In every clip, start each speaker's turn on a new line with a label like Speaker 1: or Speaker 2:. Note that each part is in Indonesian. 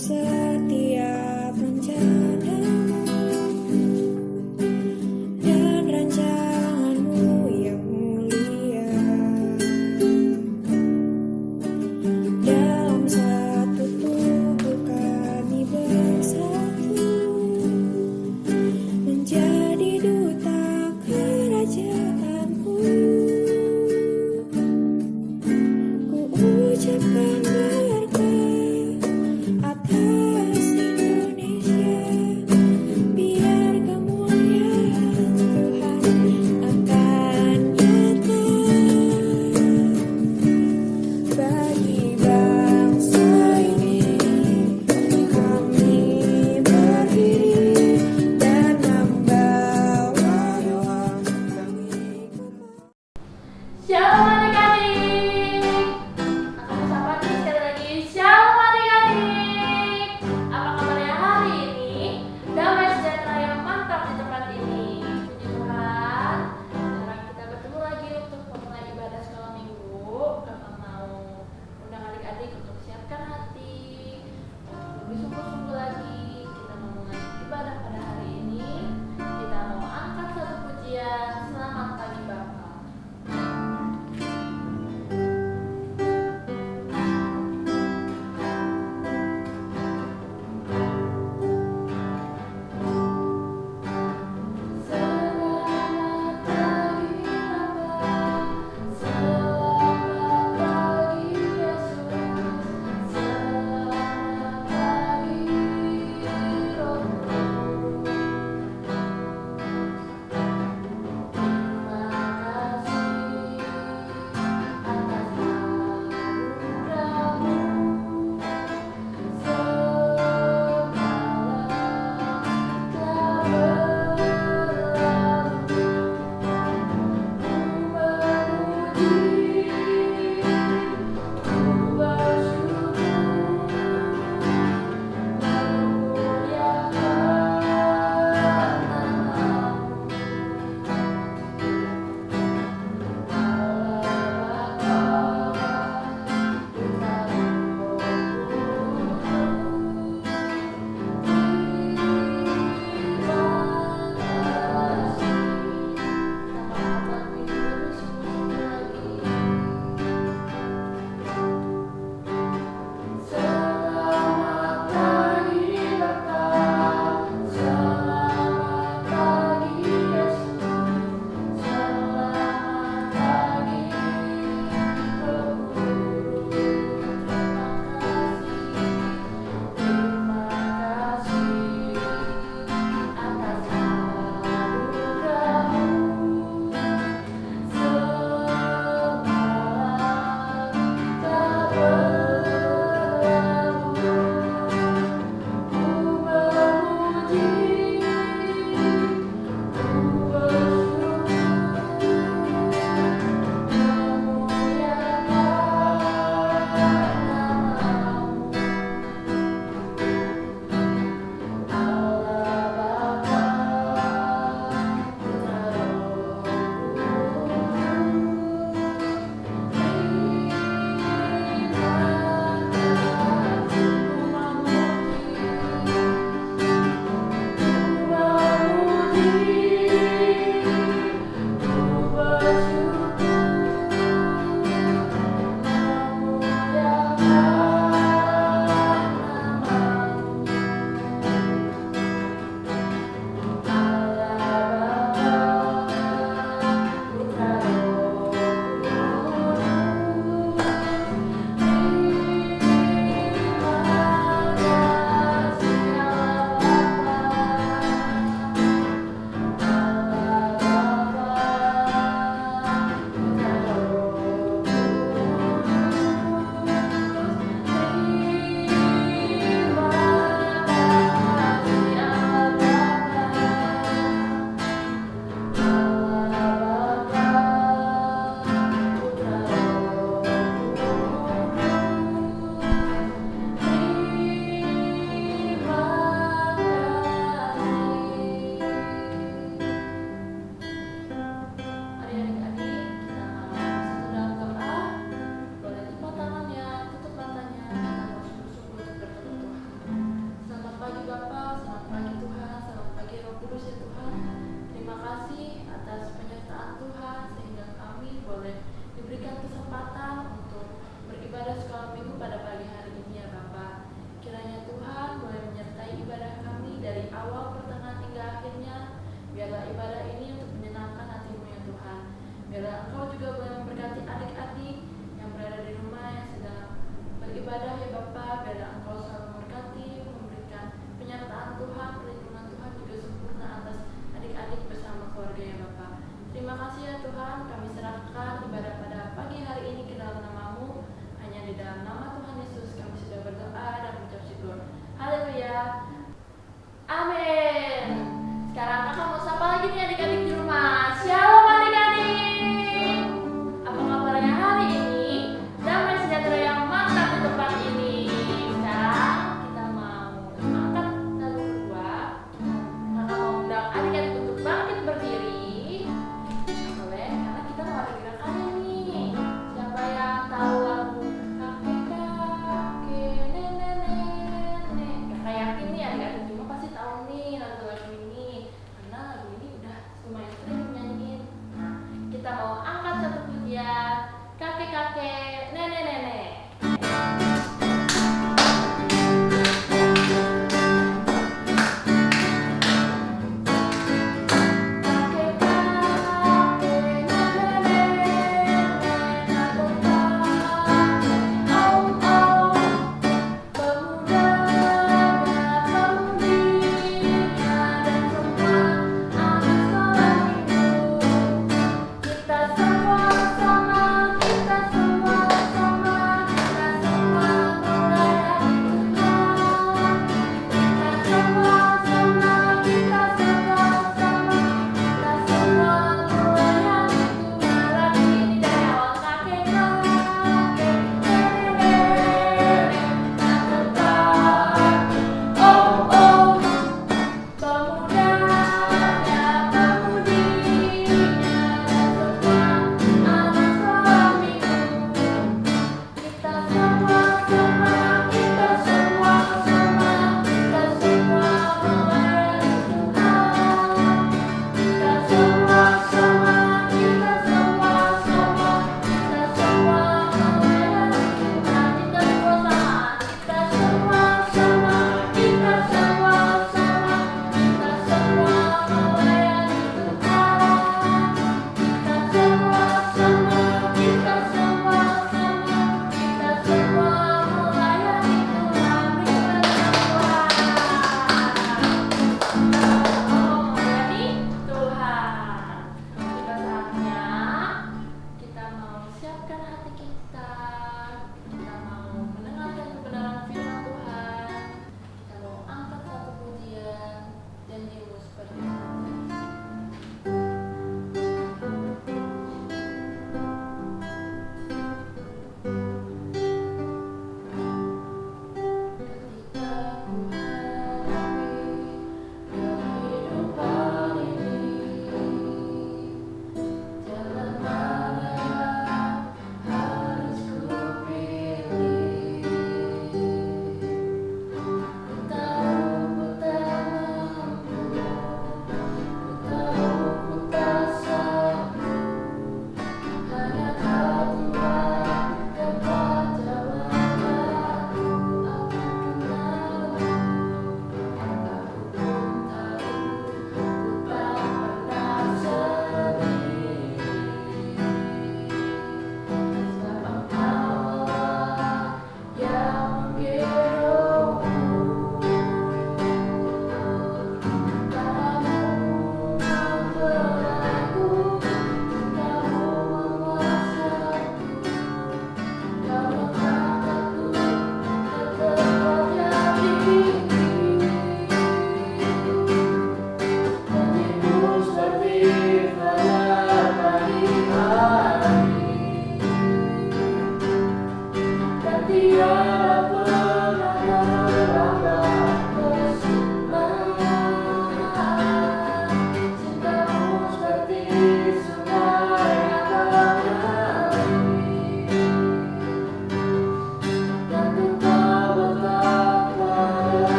Speaker 1: setiap rencanamu dan rancanganmu yang mulia. Dalam satu tubuh kami bersatu menjadi duta kerajaanmu. Ku ucapkan berkat atas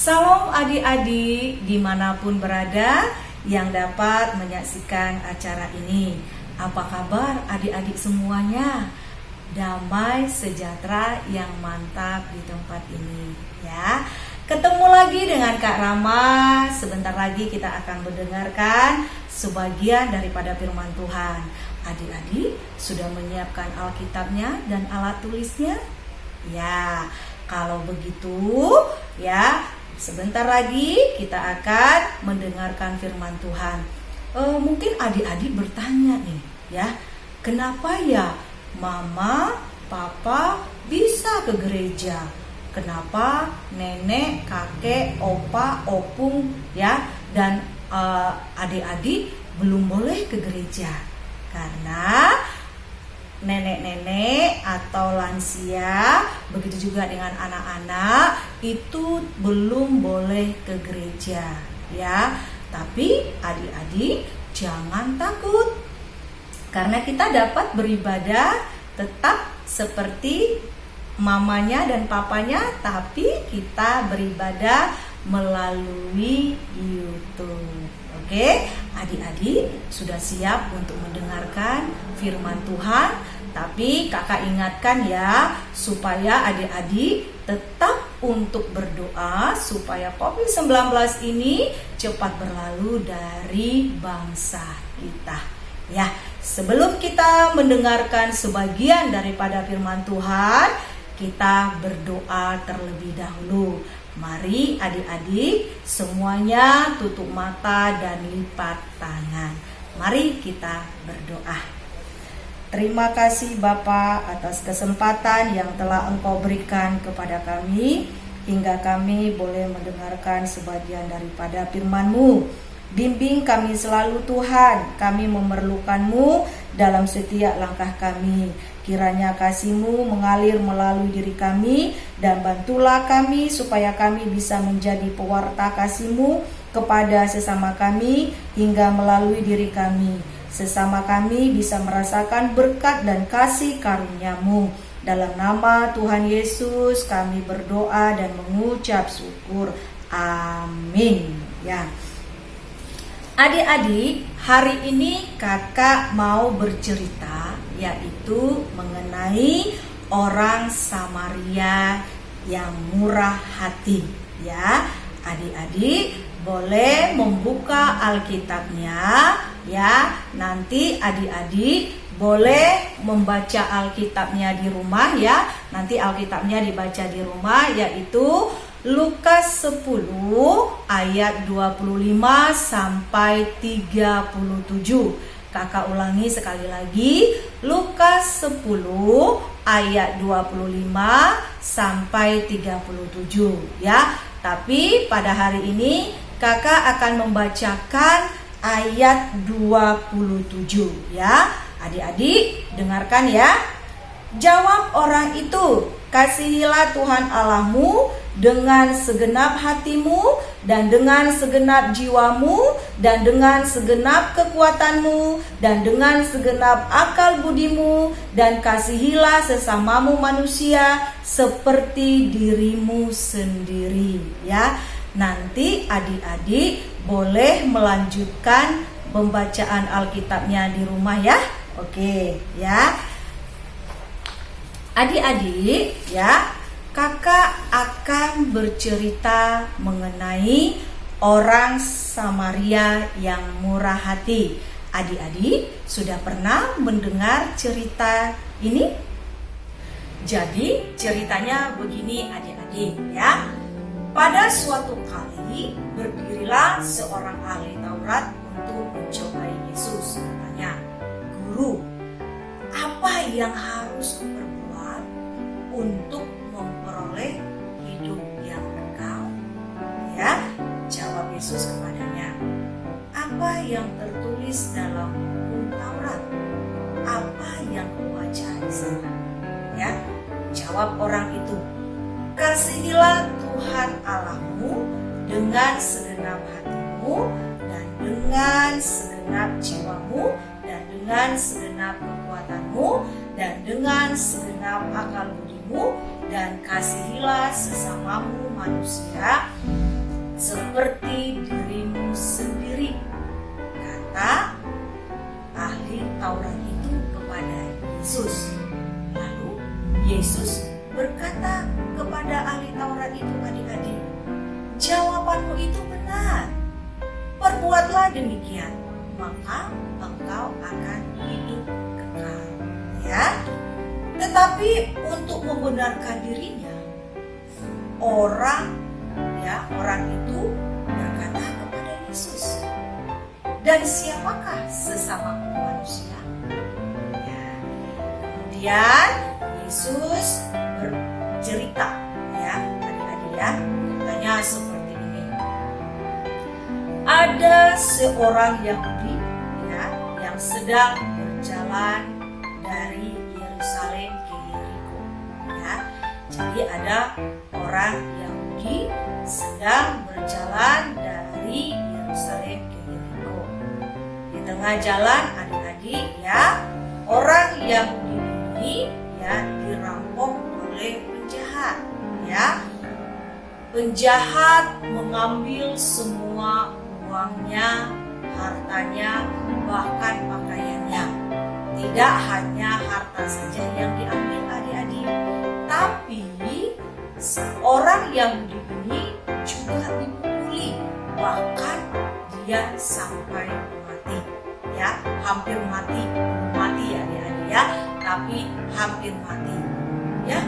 Speaker 2: Salam adik-adik dimanapun berada yang dapat menyaksikan acara ini. Apa kabar adik-adik semuanya? Damai sejahtera yang mantap di tempat ini ya. Ketemu lagi dengan Kak Rama. Sebentar lagi kita akan mendengarkan sebagian daripada firman Tuhan. Adik-adik sudah menyiapkan Alkitabnya dan alat tulisnya? Ya, kalau begitu ya, sebentar lagi kita akan mendengarkan firman Tuhan. Mungkin adik-adik bertanya nih ya, kenapa ya mama, papa bisa ke gereja? Kenapa nenek, kakek, opa, opung ya dan adik-adik belum boleh ke gereja? Karena nenek-nenek atau lansia, begitu juga dengan anak-anak itu belum boleh ke gereja ya. Tapi adik-adik jangan takut, karena kita dapat beribadah tetap seperti mamanya dan papanya, tapi kita beribadah melalui YouTube. Oke, adik-adik sudah siap untuk mendengarkan firman Tuhan? Tapi kakak ingatkan ya, supaya adik-adik tetap untuk berdoa supaya COVID-19 ini cepat berlalu dari bangsa kita. Ya, sebelum kita mendengarkan sebagian daripada firman Tuhan, kita berdoa terlebih dahulu. Mari adik-adik semuanya tutup mata dan lipat tangan. Mari kita berdoa. Terima kasih Bapa atas kesempatan yang telah Engkau berikan kepada kami, hingga kami boleh mendengarkan sebagian daripada firman-Mu. Bimbing kami selalu Tuhan, kami memerlukan-Mu dalam setiap langkah kami. Kiranya kasih-Mu mengalir melalui diri kami, dan bantulah kami supaya kami bisa menjadi pewarta kasih-Mu kepada sesama kami, hingga melalui diri kami sesama kami bisa merasakan berkat dan kasih karunia-Mu. Dalam nama Tuhan Yesus kami berdoa dan mengucap syukur. Amin. Ya. Adik-adik, hari ini kakak mau bercerita, yaitu mengenai orang Samaria yang murah hati. Ya, adik-adik boleh membuka Alkitabnya, ya. Nanti adik-adik boleh membaca Alkitabnya di rumah, ya. Nanti Alkitabnya dibaca di rumah, yaitu Lukas 10 ayat 25 sampai 37. Kakak ulangi sekali lagi, Lukas 10 ayat 25 sampai 37, ya. Tapi pada hari ini kakak akan membacakan ayat 27, ya. Adik-adik dengarkan ya. Jawab orang itu, kasihilah Tuhan Allahmu dengan segenap hatimu dan dengan segenap jiwamu dan dengan segenap kekuatanmu dan dengan segenap akal budimu, dan kasihilah sesamamu manusia seperti dirimu sendiri. Ya, nanti adik-adik boleh melanjutkan pembacaan Alkitabnya di rumah, ya. Oke, ya. Adik-adik, ya, kakak akan bercerita mengenai orang Samaria yang murah hati. Adik-adik sudah pernah mendengar cerita ini? Jadi ceritanya begini adik-adik, ya. Pada suatu kali berdirilah seorang ahli Taurat untuk mencobai Yesus. Katanya, "Guru, apa yang harus kuperbuat untuk memperoleh hidup yang kekal?" Ya, jawab Yesus kepadanya, "Apa yang tertulis dalam hukum Taurat? Apa yang kau baca di sana?" Ya, jawab orang itu, "Kasihilah Tuhan Allahmu dengan segenap hatimu dan dengan segenap jiwamu dan dengan segenap kekuatanmu dan dengan segenap akal budimu, dan kasihilah sesamamu manusia seperti dirimu sendiri," kata ahli Taurat itu kepada Yesus. Lalu Yesus berkata kepada ahli Taurat itu, "Adik-adik, jawabanmu itu benar. Perbuatlah demikian, maka engkau akan hidup kekal." Ya. Tetapi untuk membenarkan dirinya, orang itu berkata kepada Yesus, "Dan siapakah sesamaku manusia?" Ya. Kemudian Yesus bercerita, ya adik-adik, ya. Katanya seperti ini. Ada seorang Yahudi, ya, yang sedang berjalan dari Yerusalem ke Yeriko. Ya. Jadi ada orang Yahudi sedang berjalan dari Yerusalem ke Yeriko. Di tengah jalan adik-adik, ya, orang Yahudi ini, ya, dirampok oleh penjahat. Ya. Penjahat mengambil semua uangnya, hartanya, bahkan pakaiannya. Tidak hanya harta saja yang diambil adik-adik, tapi orang Yahudi ini juga dipukuli, bahkan dia sampai mati. Ya, hampir mati, belum mati ya adik-adik, ya, tapi hampir mati. Ya,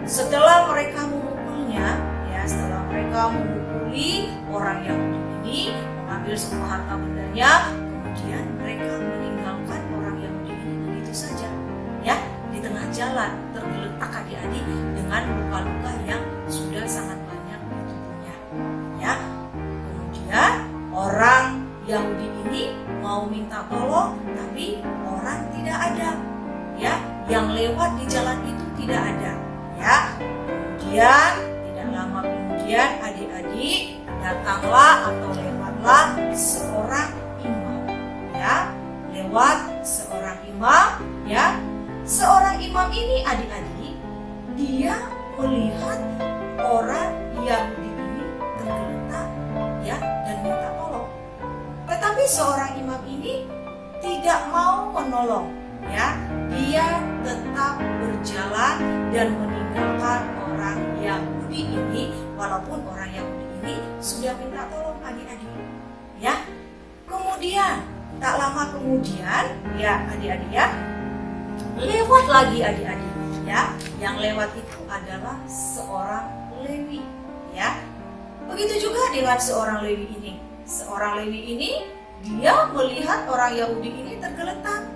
Speaker 2: setelah mereka memukulnya, ya, setelah mereka memukuli orang Yahudi ini, mengambil semua harta bendanya, kemudian mereka meninggalkan orang Yahudi ini begitu saja. jalan tergeletak adik-adik dengan luka-luka yang sudah sangat banyak di tubuhnya. Ya, kemudian orang Yahudi ini mau minta tolong, tapi orang tidak ada. Ya, yang lewat di jalan itu tidak ada. Ya, kemudian tidak lama kemudian adik-adik datanglah atau lewatlah seorang imam. Ya, lewat seorang imam. Ya, seorang imam ini adik-adik, dia melihat orang Yahudi ini tergeletak, ya, dan minta tolong. Tetapi seorang imam ini tidak mau menolong, ya. Dia tetap berjalan dan meninggalkan orang Yahudi ini, walaupun orang Yahudi ini sudah minta tolong adik-adik. Ya, kemudian tak lama kemudian, ya adik-adik ya, lewat lagi adik-adik, ya. Yang lewat itu adalah seorang Lewi, ya. Begitu juga dengan seorang Lewi ini. Seorang Lewi ini dia melihat orang Yahudi ini tergeletak,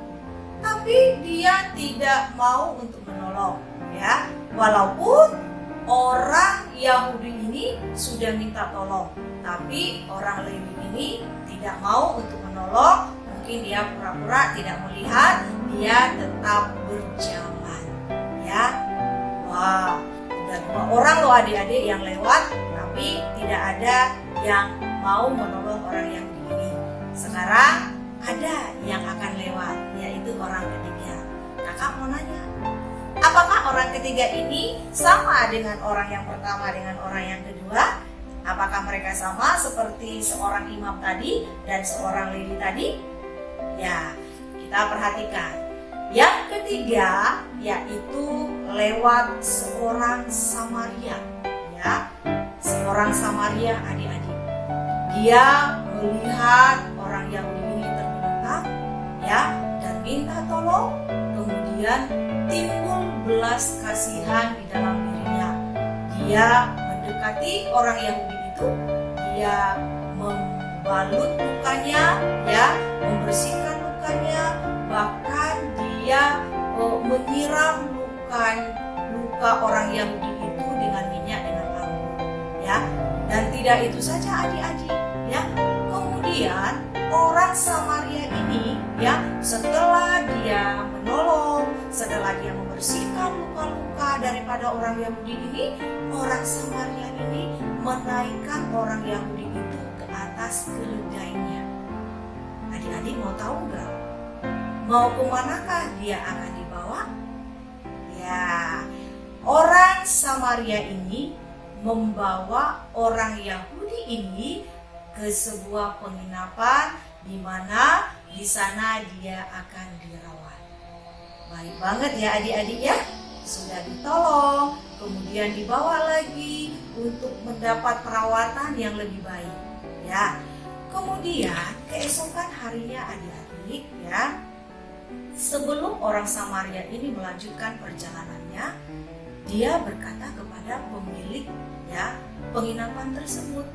Speaker 2: tapi dia tidak mau untuk menolong, ya. Walaupun orang Yahudi ini sudah minta tolong, tapi orang Lewi ini tidak mau untuk menolong. Mungkin dia pura-pura tidak melihat, dia tetap berjalan, ya. Wah, udah 2 orang loh adik-adik yang lewat, tapi tidak ada yang mau menolong orang Yahudi ini. Sekarang ada yang akan lewat, yaitu orang ketiga. Kakak mau nanya, apakah orang ketiga ini sama dengan orang yang pertama dengan orang yang kedua? Apakah mereka sama seperti seorang imam tadi dan seorang Lewi tadi? Ya, kita perhatikan. Yang ketiga yaitu lewat seorang Samaria, ya. Seorang Samaria adik-adik. Dia melihat orang Yahudi ini tergeletak, ya, dan minta tolong. Kemudian timbul belas kasihan di dalam dirinya. Dia mendekati orang Yahudi itu, dia membalut lukanya, ya, membersihkan lukanya, bahkan dia menyiram luka orang Yahudi itu dengan minyak dengan anggur, ya. Dan tidak itu saja adik-adik, ya. Kemudian orang Samaria ini, ya, setelah dia menolong, setelah dia membersihkan luka-luka daripada orang Yahudi ini, orang Samaria ini menaikkan orang Yahudi itu ke atas keledainya. Adik-adik mau tahu nggak? Mau kemanakah dia akan dibawa? Ya, orang Samaria ini membawa orang Yahudi ini ke sebuah penginapan di mana di sana dia akan dirawat. Baik banget ya adik-adik ya. Sudah ditolong, kemudian dibawa lagi untuk mendapat perawatan yang lebih baik, ya. Kemudian keesokan harinya adik-adik, ya, sebelum orang Samaria ini melanjutkan perjalanannya, dia berkata kepada pemilik, ya, penginapan tersebut,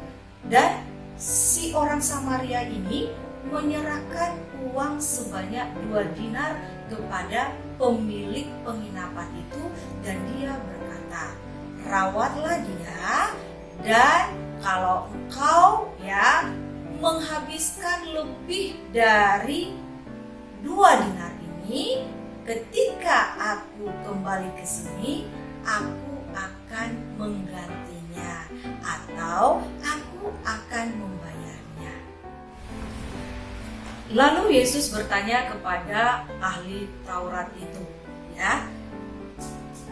Speaker 2: dan si orang Samaria ini menyerahkan uang sebanyak 2 dinar kepada pemilik penginapan itu, dan dia berkata, rawatlah dia, dan kalau engkau, ya, menghabiskan lebih dari 2 dinar ini, ketika aku kembali ke sini, aku akan menggantinya atau aku akan membayarnya. Lalu Yesus bertanya kepada ahli Taurat itu, ya,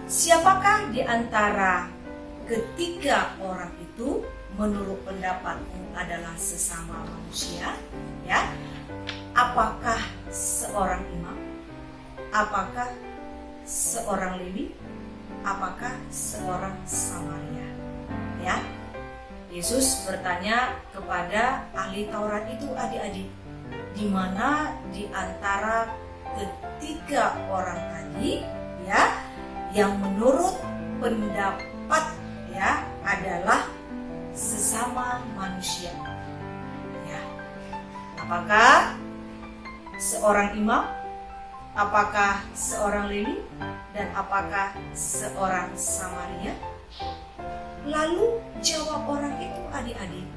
Speaker 2: siapakah di antara ketiga orang itu menurut pendapatmu adalah sesama manusia? Ya, apakah seorang imam? Apakah seorang Lewi? Apakah seorang Samaria? Ya, Yesus bertanya kepada ahli Taurat itu adik-adik, di mana di antara ketiga orang tadi, ya, yang menurut pendapat, ya, adalah sesama manusia, ya. Apakah seorang imam? Apakah seorang Lewi dan apakah seorang Samaria? Lalu jawab orang itu, adik-adik,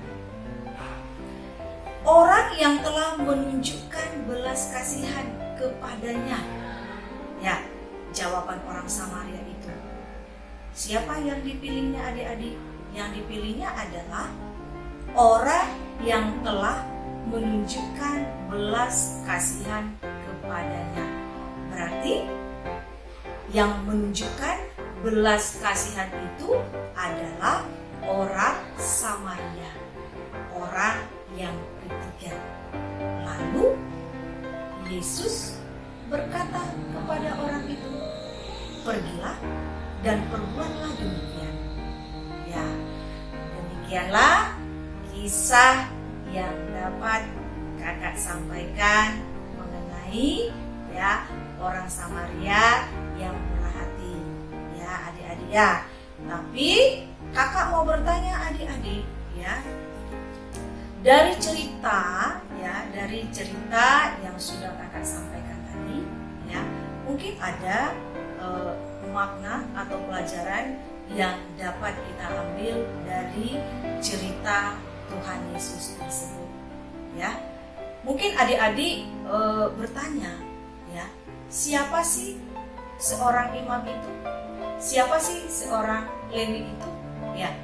Speaker 2: orang yang telah menunjukkan belas kasihan kepadanya. Ya, jawaban orang Samaria itu. Siapa yang dipilihnya, adik-adik? Yang dipilihnya adalah orang yang telah menunjukkan belas kasihan kepadanya. Berarti yang menunjukkan belas kasihan itu adalah orang Samaria, orang yang ketiga. Lalu Yesus berkata kepada orang itu, pergilah dan perbuatlah demikian. Ya, demikianlah kisah yang dapat kakak sampaikan mengenai ya orang Samaria yang murah hati. Ya, adik-adik ya. Tapi kakak mau bertanya adik-adik ya. Dari cerita yang sudah kakak sampaikan tadi ya, mungkin ada makna atau pelajaran yang dapat kita ambil dari cerita Tuhan Yesus tersebut ya. Mungkin adik-adik bertanya ya, siapa sih seorang imam itu? Siapa sih seorang Lewi itu? Ya,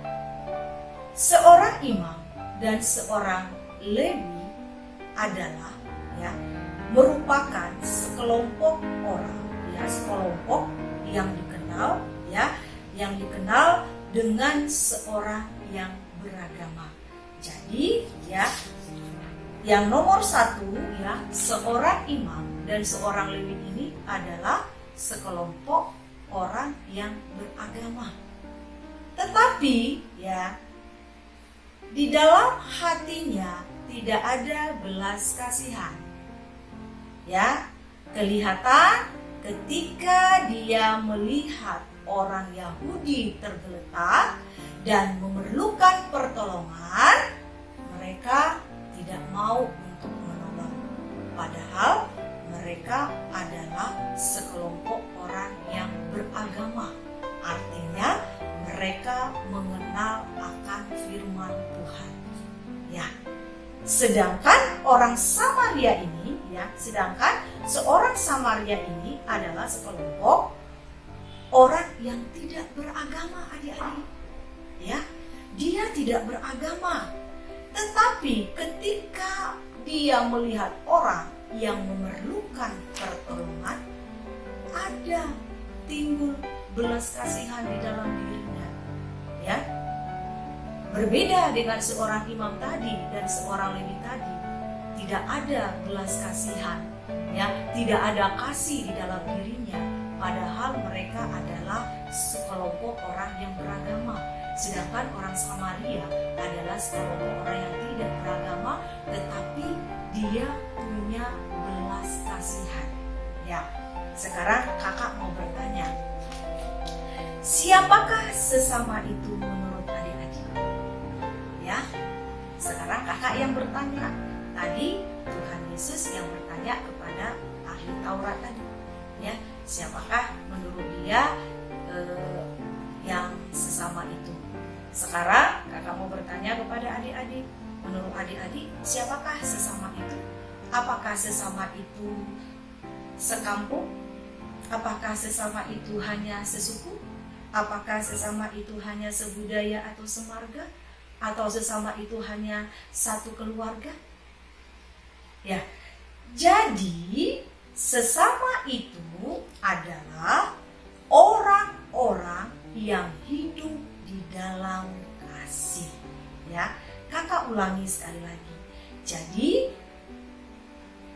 Speaker 2: seorang imam dan seorang Lewi adalah ya merupakan sekelompok orang ya, sekelompok yang dikenal dengan seorang yang beragama. Jadi ya, yang nomor satu ya, seorang imam dan seorang Lewi ini adalah sekelompok orang yang beragama. Tetapi ya, di dalam hatinya tidak ada belas kasihan. Ya, kelihatan ketika dia melihat orang Yahudi tergeletak dan memerlukan pertolongan, mereka tidak mau untuk menolong. Padahal mereka adalah sekelompok orang yang beragama. Artinya mereka mengenal akan firman Tuhan. Ya. Sedangkan orang Samaria ini ya, seorang Samaria ini adalah sekelompok orang yang tidak beragama, adik-adik. Ya, dia tidak beragama. Tetapi ketika dia melihat orang yang memerlukan pertolongan, ada timbul belas kasihan di dalam dirinya. Ya. Berbeda dengan seorang imam tadi dan seorang Lewi tadi, tidak ada belas kasihan, ya, tidak ada kasih di dalam dirinya. Padahal mereka adalah sekelompok orang yang beragama. Sedangkan orang Samaria adalah sekelompok orang yang tidak beragama, tetapi dia punya belas kasihan. Ya, sekarang kakak mau bertanya, siapakah sesama itu menurut adik-adik? Ya, sekarang kakak yang bertanya. Tadi Tuhan Yesus yang bertanya kepada ahli Taurat tadi. Ya, siapakah menurut dia yang sesama itu? Sekarang kakak mau bertanya kepada adik-adik. Menurut adik-adik, siapakah sesama itu? Apakah sesama itu sekampung? Apakah sesama itu hanya sesuku? Apakah sesama itu hanya sebudaya atau semarga? Atau sesama itu hanya satu keluarga? Ya, jadi sesama itu adalah orang-orang yang hidup di dalam kasih. Ya, kakak ulangi sekali lagi. Jadi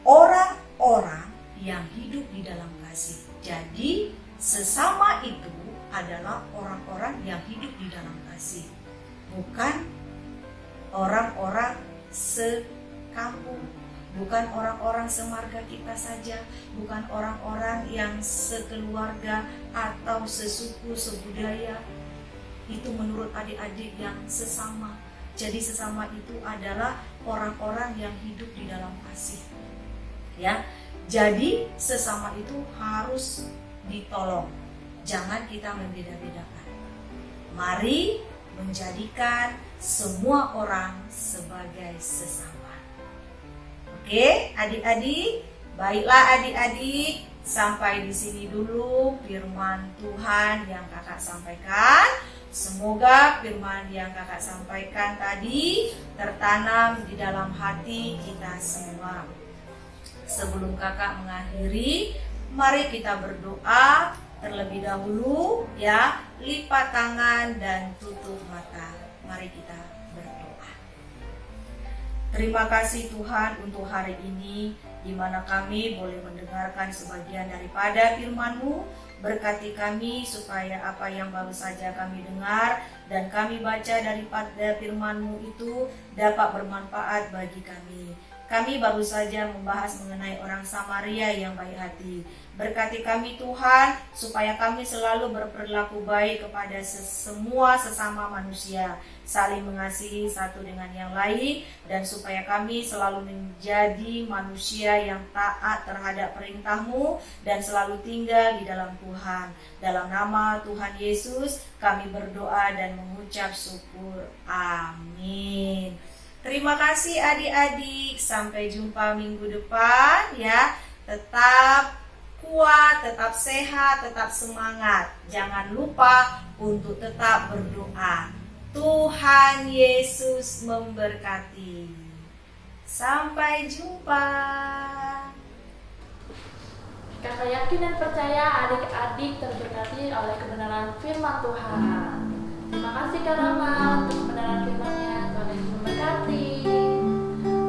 Speaker 2: orang-orang yang hidup di dalam kasih. Jadi sesama itu adalah orang-orang yang hidup di dalam kasih. Bukan orang-orang sekampung, bukan orang-orang semarga kita saja, bukan orang-orang yang sekeluarga atau sesuku, sebudaya. Itu menurut adik-adik yang sesama. Jadi sesama itu adalah orang-orang yang hidup di dalam kasih. Ya. Jadi sesama itu harus ditolong. Jangan kita membeda-bedakan. Mari menjadikan semua orang sebagai sesama. Oke, adik-adik. Baiklah adik-adik, sampai di sini dulu firman Tuhan yang kakak sampaikan. Semoga firman yang kakak sampaikan tadi tertanam di dalam hati kita semua. Sebelum kakak mengakhiri, mari kita berdoa terlebih dahulu ya. Lipat tangan dan tutup mata. Mari kita berdoa. Terima kasih Tuhan untuk hari ini, di mana kami boleh mendengarkan sebagian daripada firman-Mu. Berkati kami supaya apa yang baru saja kami dengar dan kami baca daripada firman-Mu itu dapat bermanfaat bagi kami. Kami baru saja membahas mengenai orang Samaria yang baik hati. Berkati kami Tuhan, supaya kami selalu berperilaku baik kepada semua sesama manusia, saling mengasihi satu dengan yang lain, dan supaya kami selalu menjadi manusia yang taat terhadap perintah-Mu dan selalu tinggal di dalam Tuhan. Dalam nama Tuhan Yesus, kami berdoa dan mengucap syukur. Amin. Terima kasih adik-adik, sampai jumpa minggu depan ya. Tetap kuat, tetap sehat, tetap semangat. Jangan lupa untuk tetap berdoa. Tuhan Yesus memberkati. Sampai jumpa.
Speaker 3: Kakak yakin dan percaya adik-adik terberkati oleh kebenaran firman Tuhan. Terima kasih Kak Rama untuk kebenaran firman-Nya. Tuhan Yesus memberkati.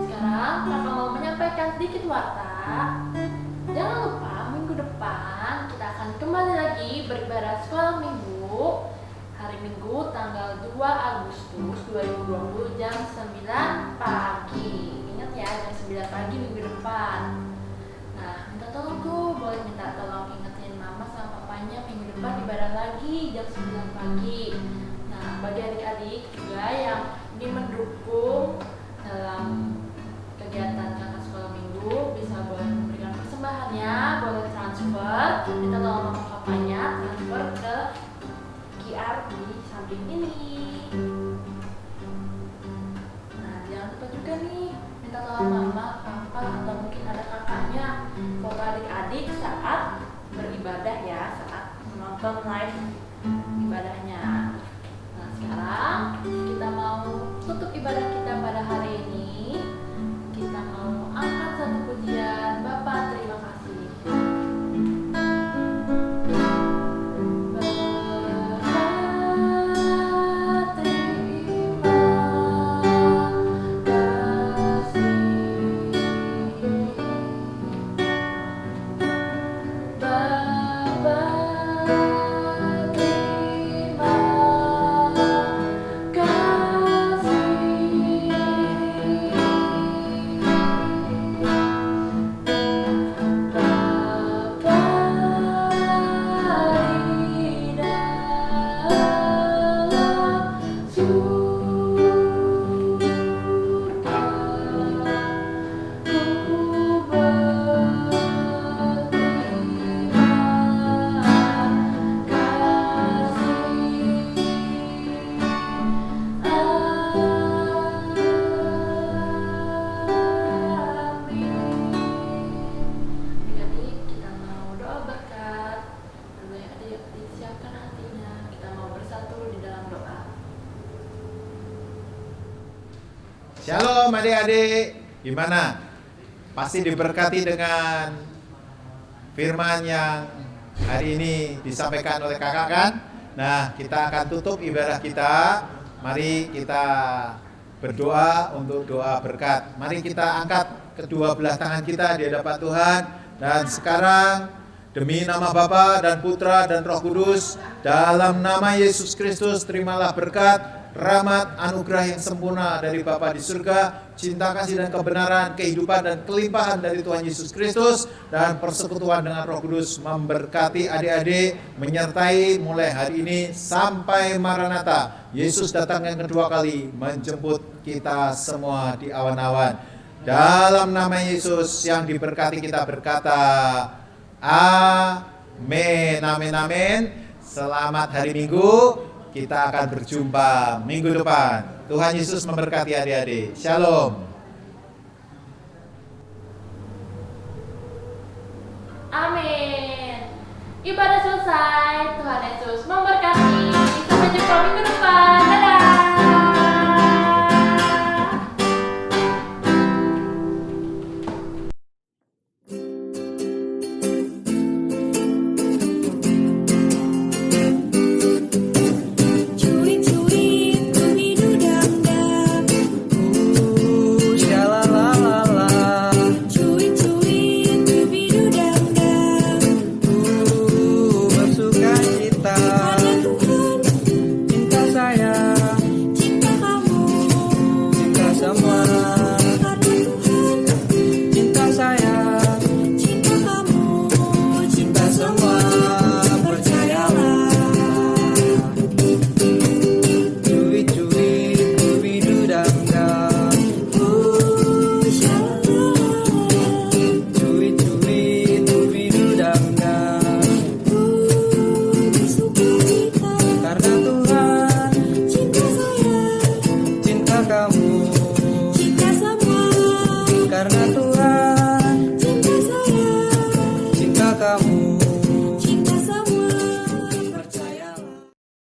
Speaker 3: Sekarang kakak mau menyampaikan sedikit warta. Jangan lupa minggu depan kita akan kembali lagi beribadah sekolah minggu. Hari Minggu tanggal 2 Agustus 2020 jam 9 pagi. Ingat ya, jam 9 pagi minggu depan. Nah, minta tolong tuh, boleh minta tolong ingetin mama sama papanya minggu depan ibadah lagi jam 9 pagi. Nah, bagi adik-adik juga yang ingin mendukung dalam kegiatan kakak sekolah minggu, bisa boleh memberikan persembahannya, boleh transfer, minta tolong mama papanya transfer ke QR di samping ini. Nah, jangan lupa juga nih, minta tolong mama, papa, atau mungkin ada kakaknya foto adik-adik saat beribadah ya, saat menonton live ibadahnya. Nah, sekarang kita mau tutup ibadah kita pada hari ini. Kita mau angkat satu pujian. Bapak, terima kasih.
Speaker 4: Shalom adik-adik, gimana? Pasti diberkati dengan firman yang hari ini disampaikan oleh kakak kan? Nah, kita akan tutup ibadah kita. Mari kita berdoa untuk doa berkat. Mari kita angkat kedua belah tangan kita di hadapan Tuhan. Dan sekarang demi nama Bapa dan Putra dan Roh Kudus, dalam nama Yesus Kristus, terimalah berkat, rahmat, anugerah yang sempurna dari Bapa di surga, cinta kasih dan kebenaran, kehidupan dan kelimpahan dari Tuhan Yesus Kristus, dan persekutuan dengan Roh Kudus memberkati adik-adik, menyertai mulai hari ini sampai Maranatha. Yesus datang yang kedua kali menjemput kita semua di awan-awan. Dalam nama Yesus yang diberkati kita berkata, amin, amin, amin. Selamat hari Minggu. Kita akan berjumpa minggu depan. Tuhan Yesus memberkati adik-adik. Shalom.
Speaker 3: Amin. Ibadah selesai. Tuhan Yesus memberkati. Sampai jumpa minggu depan. Dadah.
Speaker 1: Cuit-cuit kubidu dam-dam,
Speaker 5: Shalalala,
Speaker 1: cuit-cuit kubidu dam-dam.
Speaker 5: bersuka cita,
Speaker 1: Karena Tuhan
Speaker 5: cinta saya,
Speaker 1: cinta kamu.
Speaker 5: cinta semua,
Speaker 1: Karena Tuhan
Speaker 5: cinta saya,
Speaker 1: cinta kamu,
Speaker 5: cinta semua, percayalah. Cuit-cuit kubidu dam-dam,
Speaker 1: shalala.
Speaker 5: cuit-cuit kubidu dam-dam,
Speaker 1: Bersuka cita,
Speaker 5: karena Tuhan
Speaker 1: cinta saya,
Speaker 5: cinta kamu,